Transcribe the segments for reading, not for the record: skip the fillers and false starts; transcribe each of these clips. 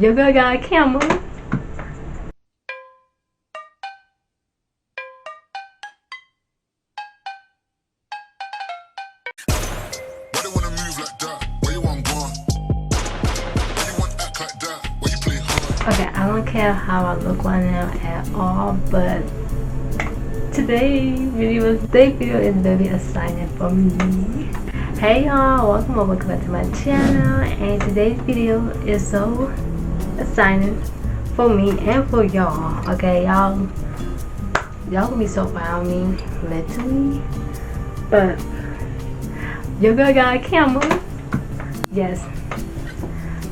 Your girl got a camera. Okay, I don't care how I look right now at all, but today's video is very exciting for me. Hey y'all, welcome back to my channel, and today's video is so exciting for me and for y'all. Okay, y'all gonna be so proud of me mentally, but your girl got a camera. Yes,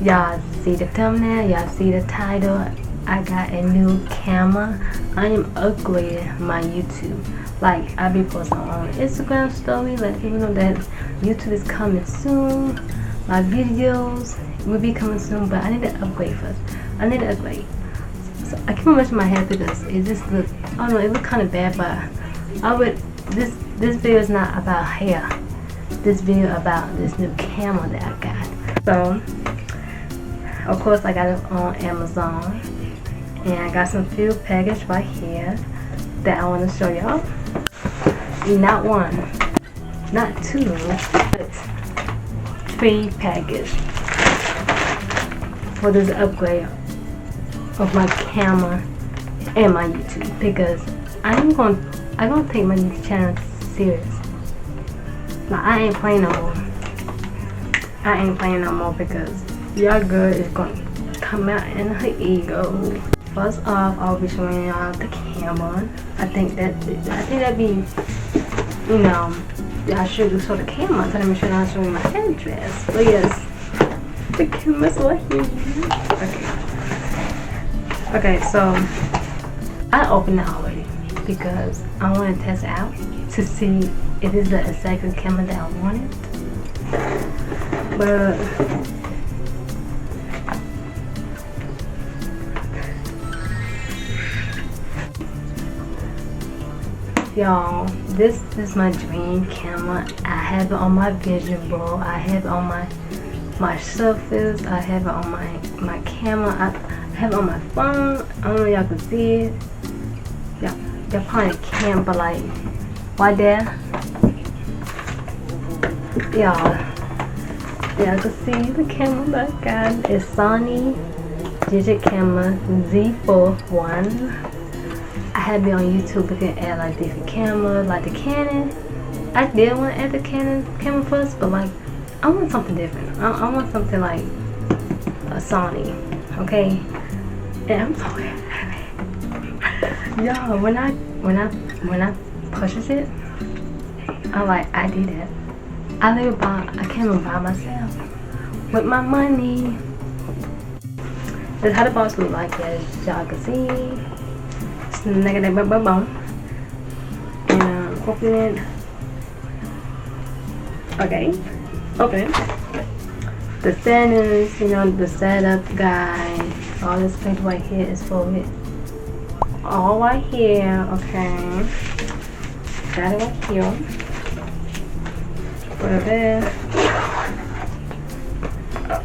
y'all see the thumbnail, y'all see the title. I got a new camera. I am upgrading my YouTube. Like, I be posting on Instagram story, letting people know that YouTube is coming soon. My videos will be coming soon, but I need to upgrade first. I need to upgrade. So I keep on brushing my hair because it just look, I don't know, it look kind of bad, but I would, this video is not about hair. This video about this new camera that I got. So, of course, I got it on Amazon, and I got some few packages right here that I want to show y'all. Not one, not two, but 3 packages for this upgrade of my camera and my YouTube, because I'm gonna take my YouTube channel serious. Now, I ain't playing no more because y'all girl is gonna come out in her ego. First off, I'll be showing y'all the camera. I think that'd be, you know, I should show the camera. So let me show y'all showing my headdress. But yes, the camera's right here. Okay, so I opened it already because I want to test it out to see if it's the exact camera that I wanted. But y'all, this is my dream camera. I have it on my vision board. I have it on my Surface. I have it on my camera. I have it on my phone. I don't know if y'all can see it. Y'all probably can't, but like right there, y'all can see the camera that I got. It's SONY digital camera ZV-1. I have it on YouTube. We can add like different cameras, like the Canon. I did want to add the Canon camera first, but like I want something different. I want something like a Sony, okay? And I'm so happy, y'all. When I purchased it, I'm like, I did it. I never bought a camera by myself with my money. That's how the box look like, as y'all can see. Negative boom, and open it. Okay, open it. The settings, you know, the setup guide, all this paper right here is for it. All right here, okay. Got it right here. Put it there.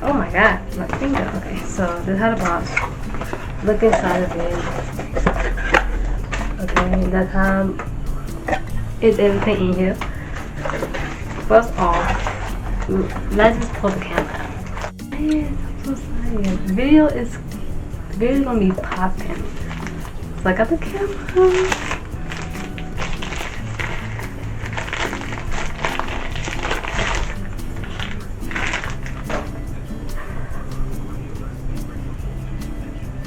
Oh my god, my finger. Okay, so this is how the box look inside of it. Okay, that's how it's everything in here. First off, let's just pull the camera out. Man, I'm so excited. The video is gonna be popping. So I got the camera.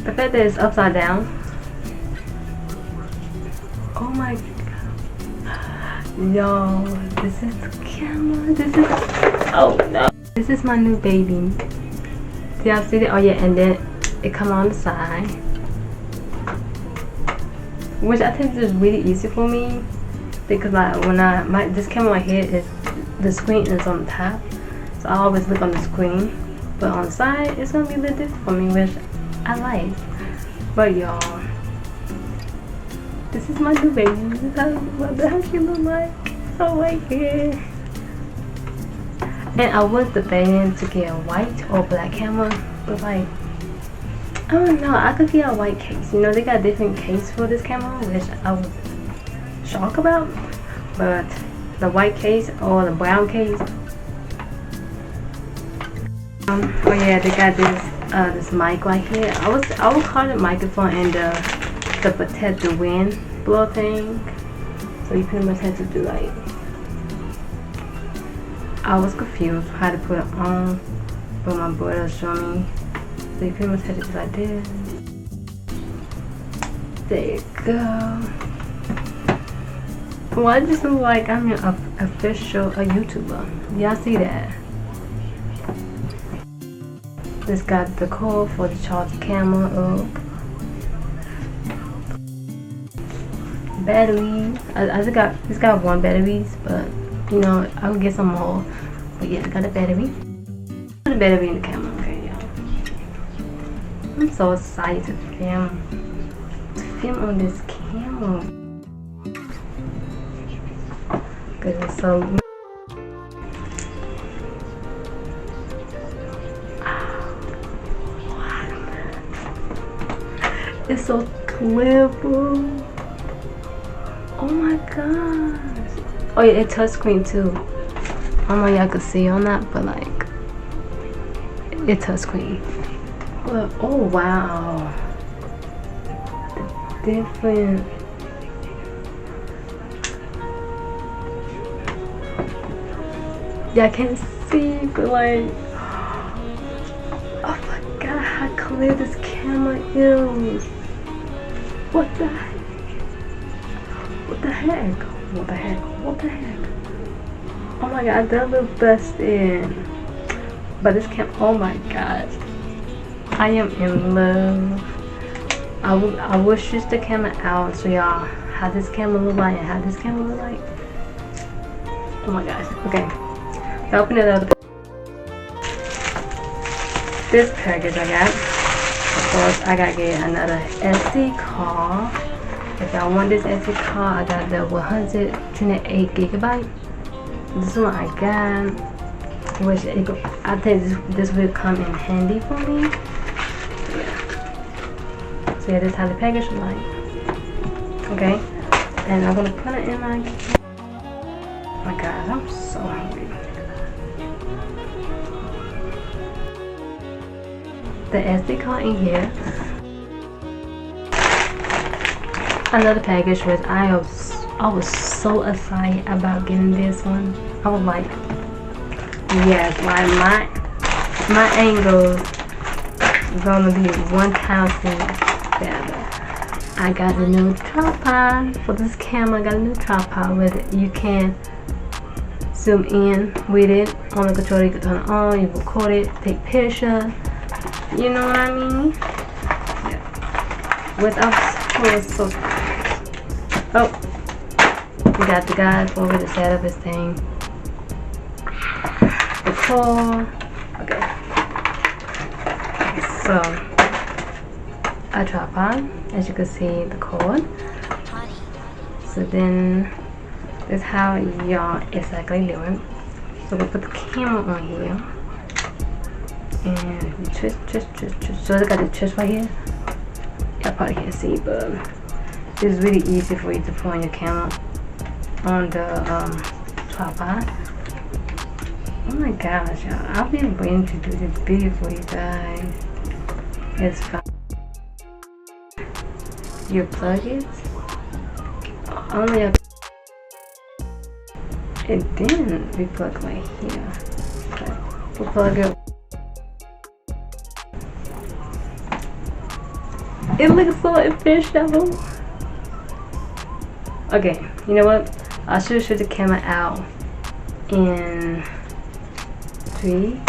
The fact that it's upside down. Oh my god. Yo, this is the camera. Oh no. This is my new baby. See, y'all see it? Oh yeah, and then it come on the side. Which I think is really easy for me. Because like when this camera right here is, the screen is on the top. So I always look on the screen. But on the side, it's gonna be a little different for me, which I like. But y'all, this is my new baby. This is how she look like. So right here. And I was debating to get a white or black camera, but like I don't know, I could get a white case. You know, they got different case for this camera, which I was shocked about. But the white case or the brown case. Oh yeah, they got this mic right here. I would call it microphone and the protect the wind blow thing. So you pretty much have to do like. I was confused how to put it on, but my brother showed me. So you pretty much have to do like this. There you go. Well, I just look like I'm an official YouTuber. Y'all see that? This got the cord for the charge camera up. Batteries. It's got one batteries, but you know I'll get some more. But yeah, it got a battery. Put a battery in the camera, okay, y'all. I'm so excited to film on this camera. Cause it's so. It's so clear, bro. Oh my gosh. Oh yeah, it's touchscreen too. I don't know if y'all could see on that, but like, it's touchscreen. But oh wow. Different. Y'all can't see, but like, oh my god, how clear this camera is. What the heck? What the heck? What the heck? What the heck? Oh my god, that looks best in. But this camera, oh my god. I am in love. I will switch the camera out so y'all how this camera look like and how this camera look like. Oh my gosh. Okay. So open it up. This package I got. Of course, I gotta get another SD card. If y'all want this SD card, I got the 128 gigabyte. This one I got, which I think this will come in handy for me. Yeah. So yeah, this is how the package look like. Okay, and I'm gonna put it in my. Oh my God, I'm so hungry. The SD card in here. Another package which I was so excited about getting this one. I was like, yes, like my angle is gonna be 1,000 better. I got a new tripod for this camera. I got a new tripod with it. You can zoom in with it on the controller. You can turn it on. You record it, take pictures. You know what I mean? Yeah. Without so. Oh, we got the guy for me to set up his thing. The cord. Okay. So, a tripod, as you can see, the cord. So then, this is how y'all exactly do it. So we put the camera on here, and you twist. So I got the twist right here. Y'all probably can't see, but it's really easy for you to put on your camera on the tripod. Oh my gosh, y'all. I've been waiting to do this video for you guys. It's fun. You plug it. Only a. And then we plug right here. Okay. We plug it. It looks so efficient. Okay, you know what? I should shoot the camera out in 3.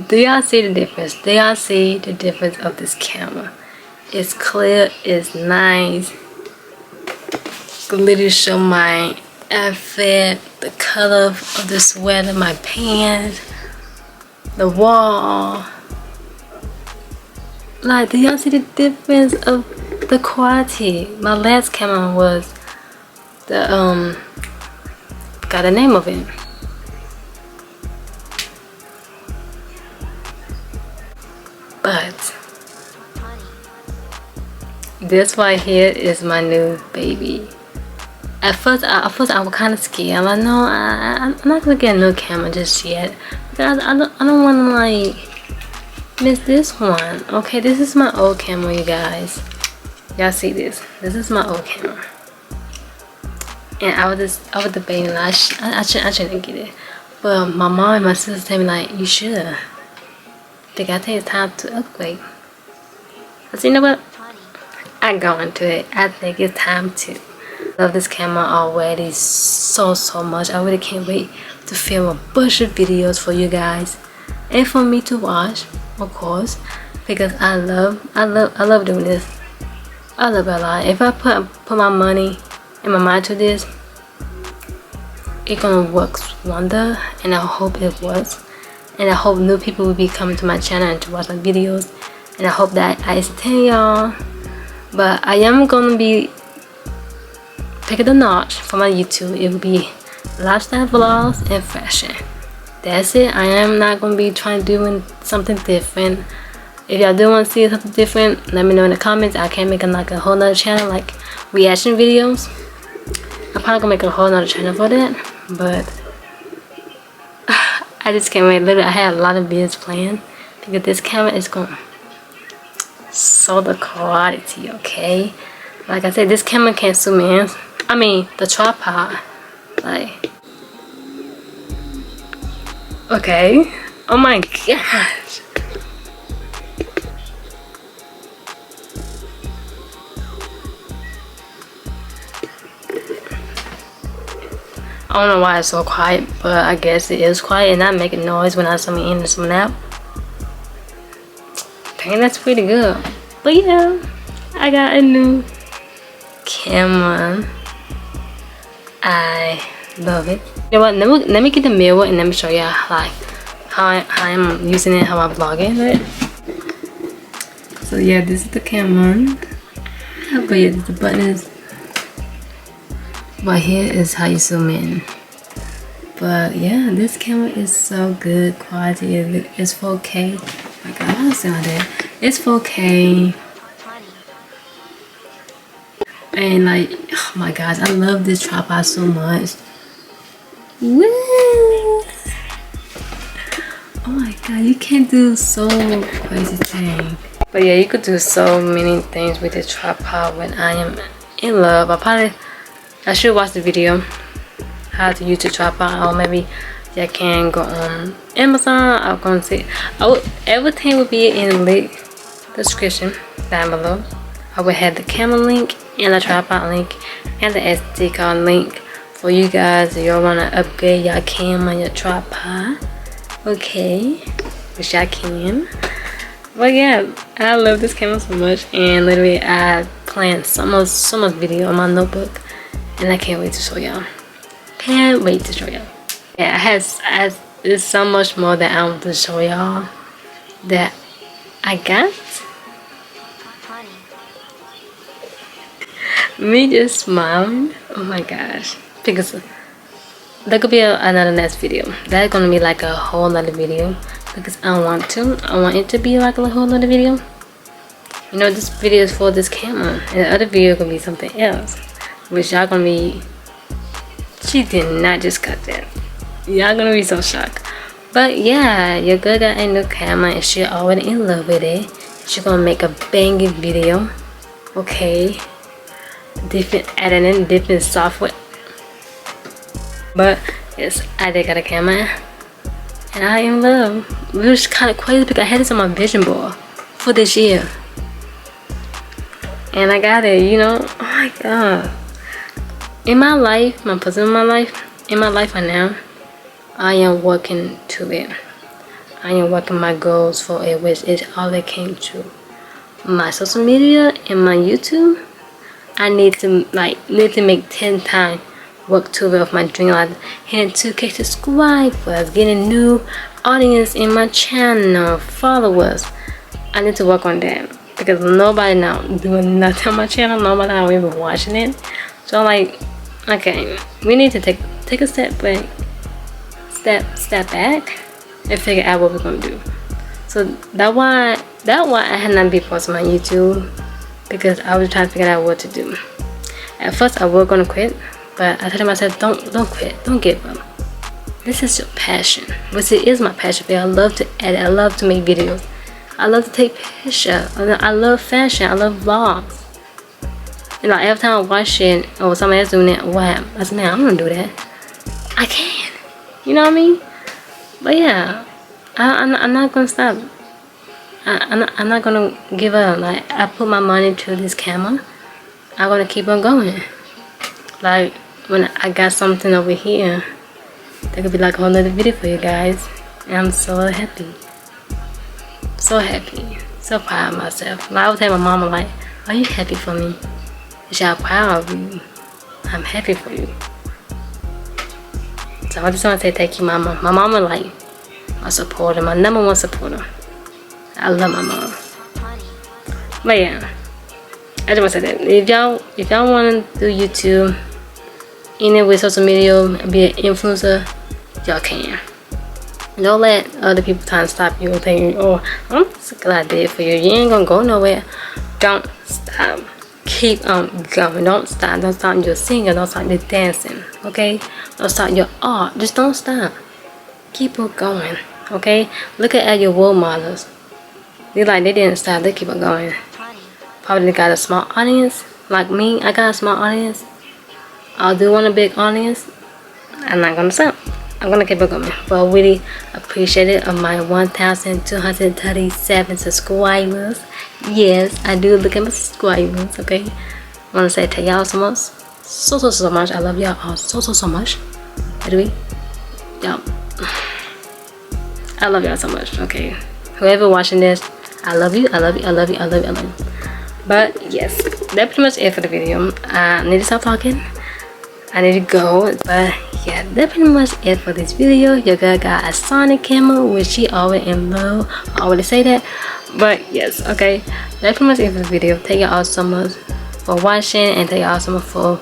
Do y'all see the difference? Do y'all see the difference of this camera? It's clear, it's nice. Literally show my outfit, the color of the sweater, my pants, the wall. Like, do y'all see the difference of the quality? My last camera was the got the name of it. this right here is my new baby. At first I was kind of scared. I'm like, no, I'm not gonna get a new camera just yet, because I don't want to like miss this one. Okay, this is my old camera, you guys. Y'all see this? This is my old camera, and I was debating like I shouldn't get it, but my mom and my sister tell me like, you should. They gotta take time to upgrade. I said, you know what? I go into it. I think it's time to. Love this camera already so much. I really can't wait to film a bunch of videos for you guys and for me to watch, of course, because I love doing this. I love it a lot. If I put my money and my mind to this, it's gonna work wonder, and I hope it works, and I hope new people will be coming to my channel and to watch my videos, and I hope that I entertain y'all. But I am gonna be pick the notch for my YouTube. It will be lifestyle vlogs and fashion. That's it. I am not gonna be trying to do something different. If y'all do want to see something different, let me know in the comments. I can make like a whole nother channel, like reaction videos. I'm probably gonna make a whole nother channel for that, but I just can't wait. Literally, I had a lot of videos planned because this camera is going so the quality, okay? Like I said, this camera can't zoom in. I mean, the tripod, like, okay. Oh my gosh. I don't know why it's so quiet, but I guess it is quiet and not making noise when I zoom in and zoom out. Dang, that's pretty good. But yeah, I got a new camera. I love it. You know what? Let me get the mirror and let me show y'all like how I'm using it, how I'm vlogging it. So yeah, this is the camera. But yeah, the button is right here is how you zoom in. But yeah, this camera is so good quality. It's 4K. My God, I was doing that. It's 4K. And like, oh my gosh, I love this tripod so much. Woo! Oh my God, you can do so crazy things. But yeah, you could do so many things with this tripod when I am in love. I should watch the video how to use the tripod, or maybe y'all can go on Amazon. I'm gonna see. Everything will be in the description down below. I will have the camera link and the tripod link and the SD card link for you guys if y'all wanna upgrade your camera, your tripod. Okay, which y'all can. But yeah, I love this camera so much, and literally I planned so much video on my notebook, and I can't wait to show y'all. Can't wait to show y'all. Yeah, there's so much more that I want to show y'all that I got. Me just smiling. Oh my gosh, because that could be another next video. That's gonna be like a whole other video, because I want it to be like a whole other video. You know, this video is for this camera, and the other video gonna be something else, which y'all gonna be. She did not just cut that. Y'all gonna be so shocked. But yeah, your girl got a new camera and she already in love with it. She gonna make a banging video. Okay, different editing, different software. But yes, I did got a camera and I am in love. It was kind of crazy because I had this on my vision board for this year, and I got it. You know, oh my God. In my life, my personal life right now, I am working to it. I am working my goals for it, which is all it came to. My social media and my YouTube, I need to make 10 times work to it of my dream, like hitting 2K subscribers, getting new audience in my channel, followers. I need to work on that because nobody now doing nothing on my channel. Nobody now even watching it. So I'm like, okay, we need to take a step back, and figure out what we're gonna do. So that's why I had not been posting my YouTube because I was trying to figure out what to do. At first I was gonna quit, but I told myself, don't quit, don't give up. This is your passion, which it is my passion. I love to edit, I love to make videos, I love to take pictures, I love fashion, I love vlogs. And like every time I watch it or somebody else doing it, wow, I said, man, I'm gonna do that. I can, you know what I mean? But yeah, I'm not gonna stop. I'm not gonna give up. Like, I put my money to this camera, I'm gonna keep on going. Like, when I got something over here, that could be like a whole nother video for you guys. And I'm so happy, so happy, so proud of myself. Like, I was telling my mama, like, are you happy for me? She said, I'm proud of you, I'm happy for you. So I just want to say thank you, mama. My mama, like, my supporter, my #1 supporter. I love my mom. But yeah, I just want to say that if y'all want to do YouTube, any with social media, be an influencer, y'all can. Don't let other people try to stop you and think, oh, I'm so glad I did it for you. You ain't gonna go nowhere. Don't stop. Keep on going. Don't stop. Don't stop your singing. Don't stop your dancing. Okay? Don't stop your art. Just don't stop. Keep on going. Okay? Look at your role models. They didn't stop. They keep on going. Probably got a small audience. Like me, I got a small audience. I do want a big audience. I'm not gonna stop. I'm gonna keep it going. But I really appreciate it of my 1,237 subscribers. Yes, I do look at my subscribers, okay? I wanna say thank y'all so much. So much. I love y'all all so much. By the way, y'all, I love y'all so much, okay? Whoever watching this, I love you, I love you, I love you, I love you, I love you. But yes, that's pretty much it for the video. I need to stop talking. I need to go. But yeah, that's pretty much it for this video. Your girl got a SONY camera, which she always in love. I already say that. But yes, okay, that's pretty much it for the video. Thank y'all so much for watching, and thank y'all so much for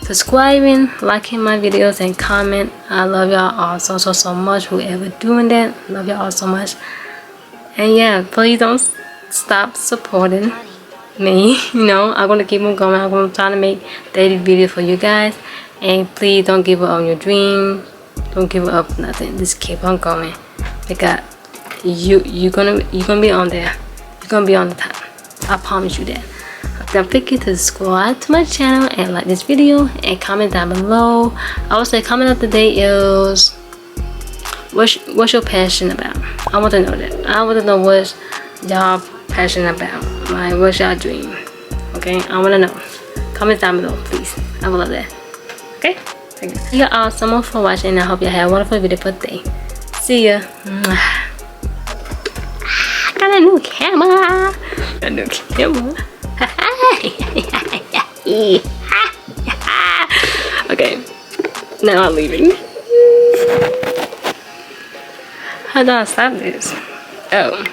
subscribing, liking my videos, and comment. I love y'all all so much. Whoever doing that, love y'all all so much. And yeah, please don't stop supporting me. You know, I'm gonna keep on going. I'm gonna try to make daily videos for you guys. And please don't give up on your dream. Don't give up nothing. Just keep on going, because you're gonna be on there. You're gonna be on the top. I promise you that. Don't forget to subscribe to my channel and like this video and comment down below. I would say comment of the day is what's your passion about. I want to know that. I want to know what y'all passionate about. Like, what's y'all dream? Okay, I want to know. Comment down below, please. I would love that. Okay, thank you. Thank you all so much for watching, and I hope you have a wonderful video for the day. See ya. Got a new camera. A new camera. Okay, now I'm leaving. How do I stop this? Oh.